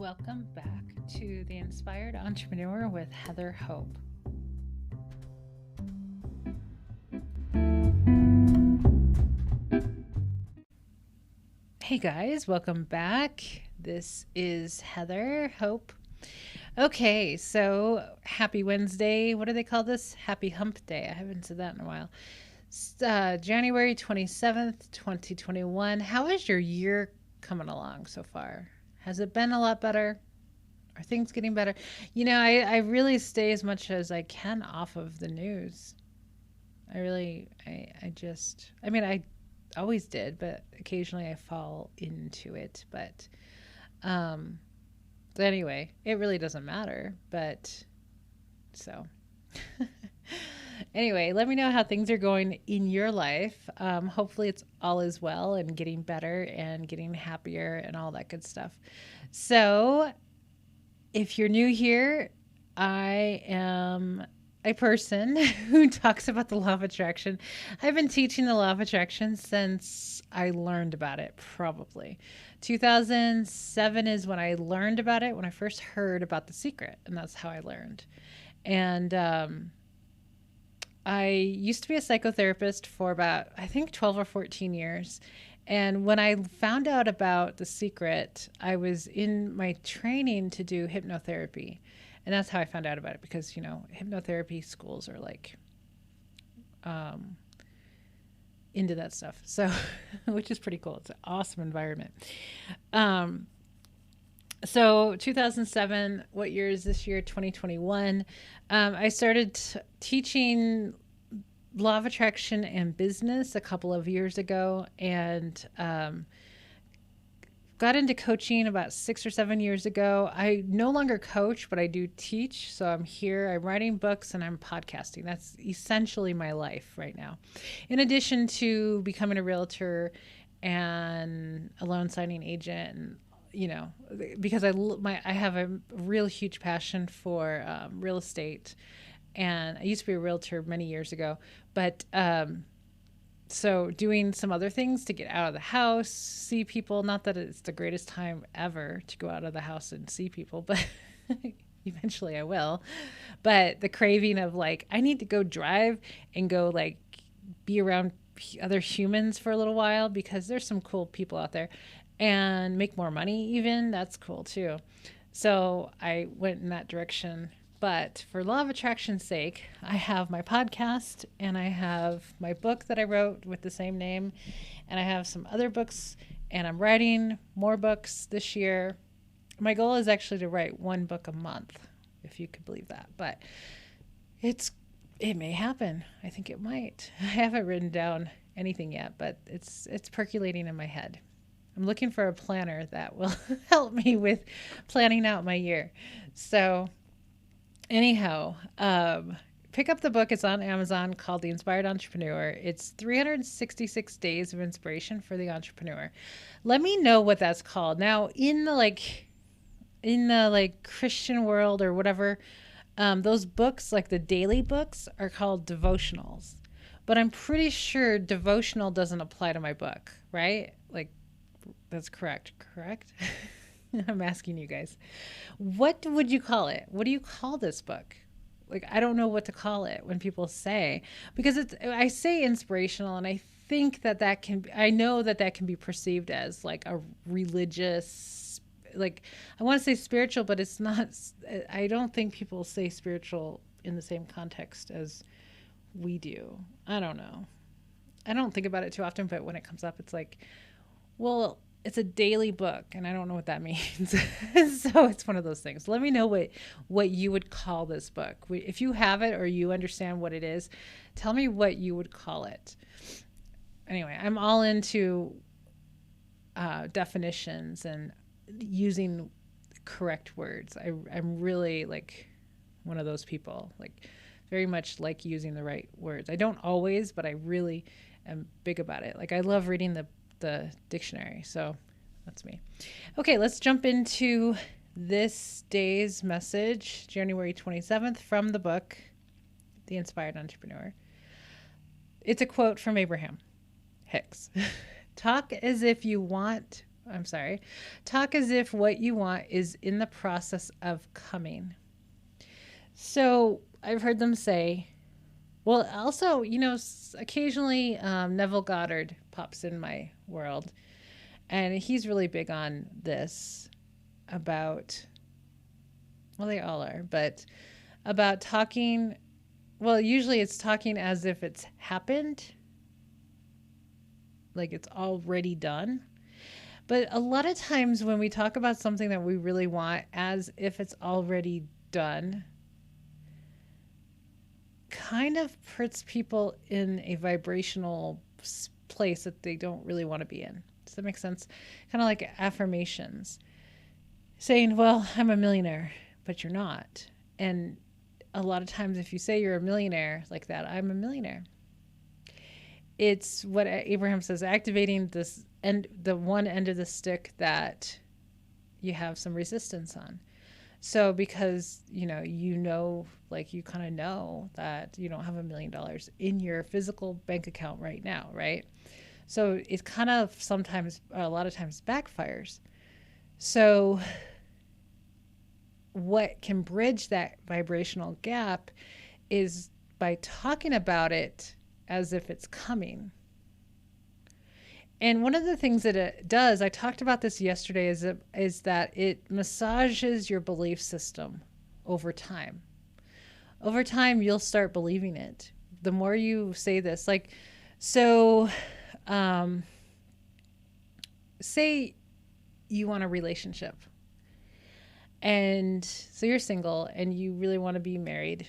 Welcome back to The Inspired Entrepreneur with Heather Hope. Hey guys, welcome back. This is Heather Hope. Okay, so happy Wednesday. What do they call this? Happy Hump Day. I haven't said that in a while. January 27th, 2021. How is your year coming along so far? Has it been a lot better? Are things getting better? I really stay as much as I can off of the news. I always did, but occasionally I fall into it. But anyway, it really doesn't matter. But so anyway, let me know how things are going in your life. Hopefully it's all is well and getting better and getting happier and all that good stuff. So if you're new here, I am a person who talks about the law of attraction. I've been teaching the law of attraction since I learned about it, probably. 2007 is when I learned about it, when I first heard about The Secret, and that's how I learned. And I used to be a psychotherapist for about, I think, 12 or 14 years. And when I found out about The Secret, I was in my training to do hypnotherapy. And that's how I found out about it because, hypnotherapy schools are like into that stuff. So, which is pretty cool. It's an awesome environment. So 2007, what year is this year? 2021. I started teaching law of attraction and business a couple of years ago, and got into coaching about 6 or 7 years ago. I no longer coach, but I do teach. So I'm here, I'm writing books, and I'm podcasting. That's essentially my life right now. In addition to becoming a realtor and a loan signing agent, and because I have a real huge passion for real estate. And I used to be a realtor many years ago, but so doing some other things to get out of the house, see people, not that it's the greatest time ever to go out of the house and see people, but eventually I will. But the craving of I need to go drive and go be around other humans for a little while because there's some cool people out there and make more money even. That's cool too. So I went in that direction. But for law of attraction's sake, I have my podcast and I have my book that I wrote with the same name. And I have some other books and I'm writing more books this year. My goal is actually to write one book a month, if you could believe that. But it may happen. I think it might. I haven't written down anything yet, but it's percolating in my head. I'm looking for a planner that will help me with planning out my year. So anyhow, pick up the book. It's on Amazon called The Inspired Entrepreneur. It's 366 Days of Inspiration for the Entrepreneur. Let me know what that's called. Now, in the Christian world or whatever, those books, like the daily books, are called devotionals. But I'm pretty sure devotional doesn't apply to my book, right? That's correct? I'm asking you guys. What would you call it? What do you call this book? I don't know what to call it when people say, because I say inspirational, and I think I know that can be perceived as a religious, I want to say spiritual, but it's not. I don't think people say spiritual in the same context as we do. I don't know. I don't think about it too often, but when it comes up, it's well, it's a daily book, and I don't know what that means. So it's one of those things. Let me know what you would call this book. If you have it or you understand what it is, tell me what you would call it. Anyway, I'm all into definitions and using correct words. I'm really one of those people, very much using the right words. I don't always, but I really am big about it. I love reading the dictionary. So that's me. Okay, let's jump into this day's message, January 27th, from the book, The Inspired Entrepreneur. It's a quote from Abraham Hicks. Talk as if you want I'm sorry. Talk as if what you want is in the process of coming. So I've heard them say, well, also, occasionally Neville Goddard pops in my world, and he's really big on this about, well, they all are, but about talking. Well, usually it's talking as if it's happened, like it's already done. But a lot of times when we talk about something that we really want as if it's already done, kind of puts people in a vibrational place that they don't really want to be in. Does that make sense? Kind of like affirmations. Saying, well, I'm a millionaire, but you're not. And a lot of times if you say you're a millionaire like that, I'm a millionaire. It's what Abraham says, activating this end, the one end of the stick that you have some resistance on. So because, like you kind of know that you don't have $1 million in your physical bank account right now, right? So it kind of sometimes, a lot of times backfires. So what can bridge that vibrational gap is by talking about it as if it's coming. And one of the things that it does, I talked about this yesterday, is that it massages your belief system over time. Over time, you'll start believing it. The more you say this, like, so, say you want a relationship. And so you're single and you really want to be married,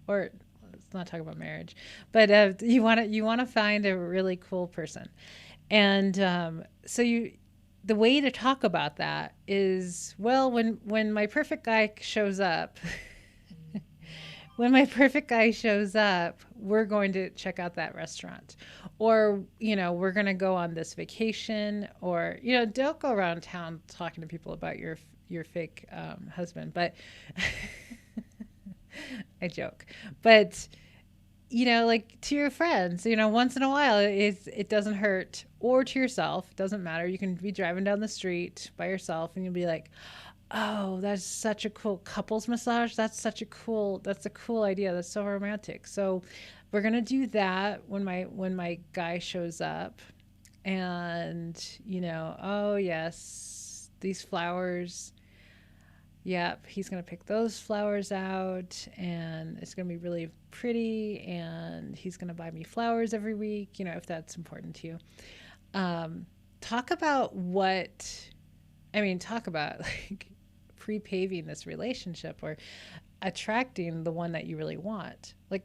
or let's not talk about marriage, but you want to find a really cool person. And so the way to talk about that is, well, when my perfect guy shows up, when my perfect guy shows up, we're going to check out that restaurant, or, we're going to go on this vacation, or, don't go around town talking to people about your fake husband, but I joke, but like to your friends, once in a while, it doesn't hurt, or to yourself, doesn't matter. You can be driving down the street by yourself and you'll be like, oh, that's such a cool couples massage. That's a cool idea. That's so romantic. So we're going to do that when my guy shows up, and, oh yes, these flowers. Yep, he's going to pick those flowers out, and it's going to be really pretty, and he's going to buy me flowers every week, if that's important to you. Talk about like pre-paving this relationship, or attracting the one that you really want. Like,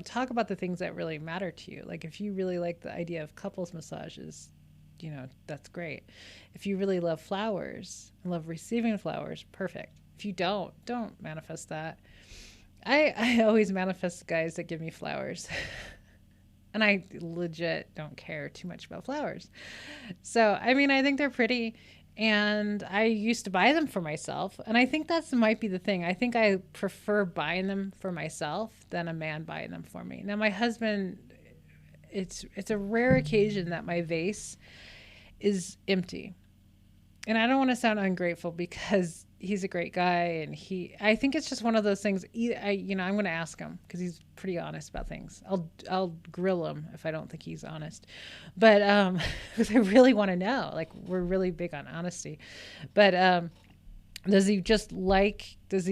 talk about the things that really matter to you. Like, if you really like the idea of couples massages, that's great. If you really love flowers and love receiving flowers, perfect. If you don't manifest that. I always manifest guys that give me flowers. And I legit don't care too much about flowers. So, I think they're pretty, and I used to buy them for myself. And I think that might be the thing. I think I prefer buying them for myself than a man buying them for me. Now, my husband, it's a rare occasion that my vase is empty. And I don't want to sound ungrateful, because he's a great guy, and I think it's just one of those things. I'm going to ask him, because he's pretty honest about things. I'll grill him if I don't think he's honest, but because I really want to know. Like, we're really big on honesty. But does he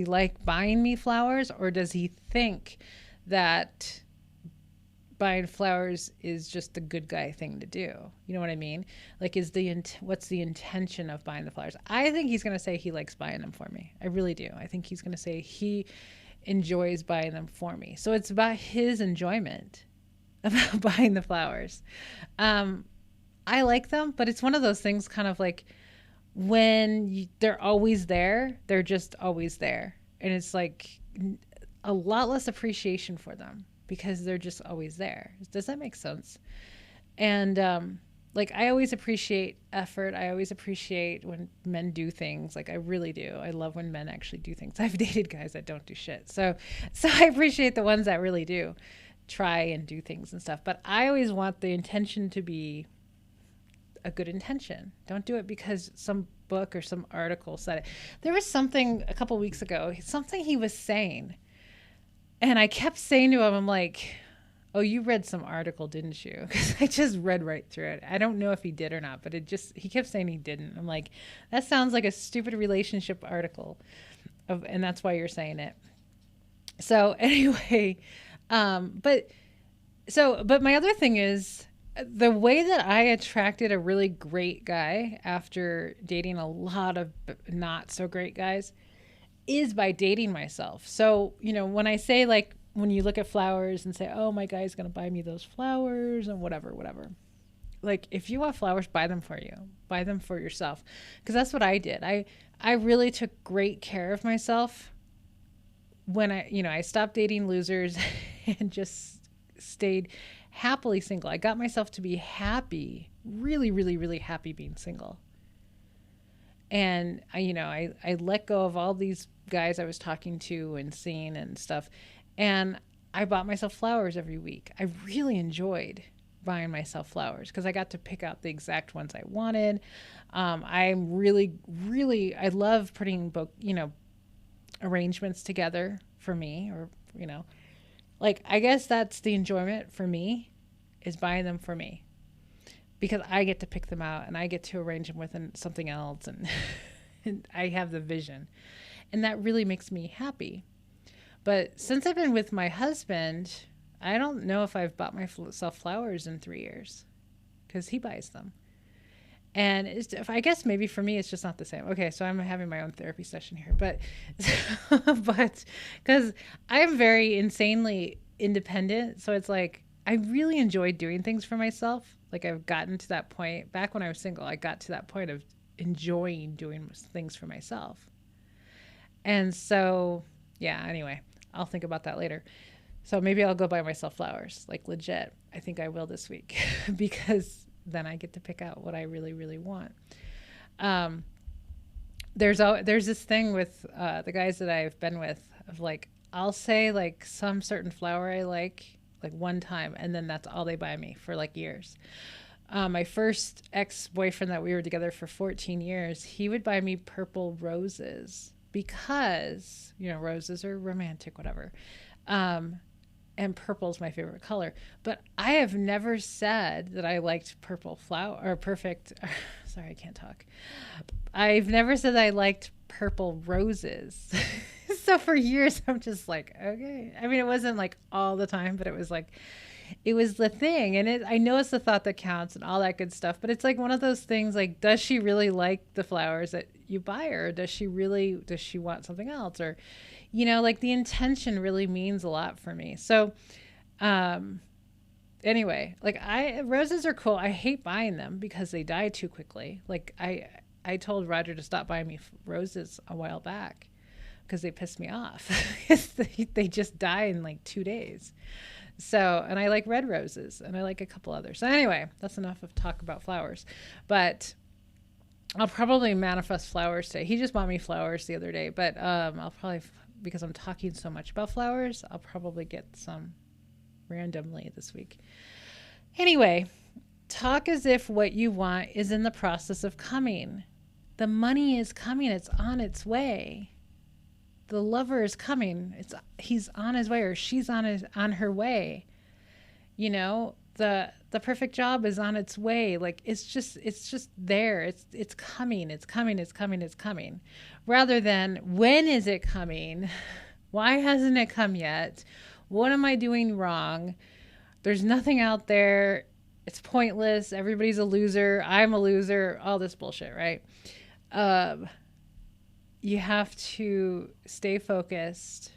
like buying me flowers, or does he think that buying flowers is just the good guy thing to do? You know what I mean? Like, what's the intention of buying the flowers? I think he's going to say he likes buying them for me. I really do. I think he's going to say he enjoys buying them for me. So it's about his enjoyment about buying the flowers. I like them, but it's one of those things, kind of like when they're always there, they're just always there. And it's like a lot less appreciation for them, because they're just always there. Does that make sense? And like, I always appreciate effort. I always appreciate when men do things. Like, I really do. I love when men actually do things. I've dated guys that don't do shit. So I appreciate the ones that really do try and do things and stuff. But I always want the intention to be a good intention. Don't do it because some book or some article said it. There was something a couple weeks ago, something he was saying, and I kept saying to him, I'm like, oh, you read some article, didn't you? Because I just read right through it. I don't know if he did or not, but he kept saying he didn't. I'm like, that sounds like a stupid relationship article, and that's why you're saying it. So anyway, but my other thing is, the way that I attracted a really great guy after dating a lot of not so great guys is by dating myself. So, when I say, like, when you look at flowers and say, oh, my guy's going to buy me those flowers and whatever. Like, if you want flowers, buy them for you. Buy them for yourself. Because that's what I did. I really took great care of myself when I stopped dating losers and just stayed happily single. I got myself to be happy, really, really, really happy being single. And I let go of all these guys I was talking to and seeing and stuff. And I bought myself flowers every week. I really enjoyed buying myself flowers because I got to pick out the exact ones I wanted. I'm really, really, I love putting arrangements together for me, or, like, I guess that's the enjoyment for me, is buying them for me, because I get to pick them out and I get to arrange them with something else. And I have the vision, and that really makes me happy. But since I've been with my husband, I don't know if I've bought myself flowers in 3 years, because he buys them. And I guess maybe for me, it's just not the same. Okay, so I'm having my own therapy session here. But because I'm very insanely independent. So it's like, I really enjoy doing things for myself. Like, I've gotten to that point. Back when I was single, I got to that point of enjoying doing things for myself. And so, yeah, anyway, I'll think about that later. So maybe I'll go buy myself flowers, like, legit. I think I will this week because then I get to pick out what I really, really want. There's this thing with the guys that I've been with of, like, I'll say, like, some certain flower I like one time, and then that's all they buy me for, like, years. My first ex-boyfriend that we were together for 14 years, he would buy me purple roses because, roses are romantic, whatever. And purple is my favorite color. But I have never said that I liked purple flower or perfect. Sorry, I can't talk. I've never said that I liked purple roses. So for years, I'm just like, okay. I mean, it wasn't like all the time, but it was like, it was the thing. And I know it's the thought that counts and all that good stuff. But it's like one of those things, like, does she really like the flowers that you buy her? Or does she want something else? Or, like, the intention really means a lot for me. So, anyway, like, roses are cool. I hate buying them because they die too quickly. Like, I told Roger to stop buying me roses a while back because they piss me off. They just die in like 2 days. So, and I like red roses and I like a couple others. So anyway, that's enough of talk about flowers, but I'll probably manifest flowers today. He just bought me flowers the other day, but I'll probably, because I'm talking so much about flowers, I'll probably get some randomly this week. Anyway, talk as if what you want is in the process of coming. The money is coming. It's on its way. The lover is coming. He's on his way, or she's on her way. The perfect job is on its way. Like, it's just there. It's coming. It's coming. It's coming. It's coming. Rather than, when is it coming? Why hasn't it come yet? What am I doing wrong? There's nothing out there. It's pointless. Everybody's a loser. I'm a loser. All this bullshit, right? You have to stay focused,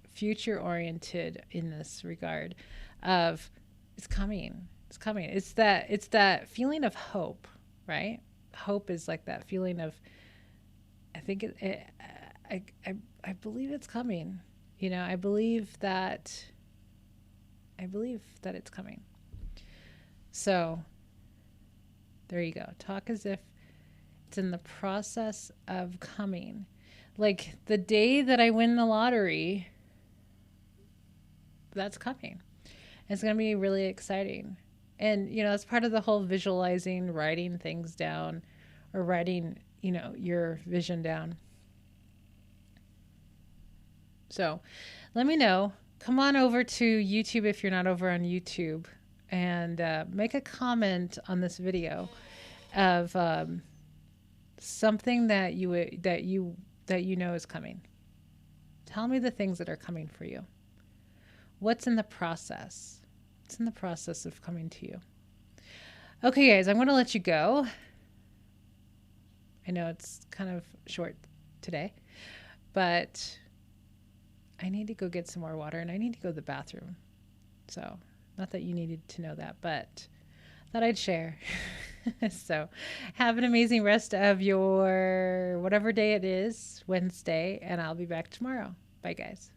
future oriented in this regard of, it's coming. It's coming. It's that feeling of hope, right? Hope is like that feeling of, I think I believe it's coming. I believe that it's coming. So there you go. Talk as if it's in the process of coming. Like, the day that I win the lottery, that's coming. It's going to be really exciting. And, that's part of the whole visualizing, writing things down, or writing, your vision down. So let me know. Come on over to YouTube if you're not over on YouTube, and make a comment on this video of something that you know is coming. Tell me the things that are coming for you. What's in the process? It's in the process of coming to you. Okay, guys, I'm going to let you go. I know it's kind of short today, but I need to go get some more water, and I need to go to the bathroom. So, not that you needed to know that, but thought I'd share. So, have an amazing rest of your whatever day it is, Wednesday, and I'll be back tomorrow. Bye, guys.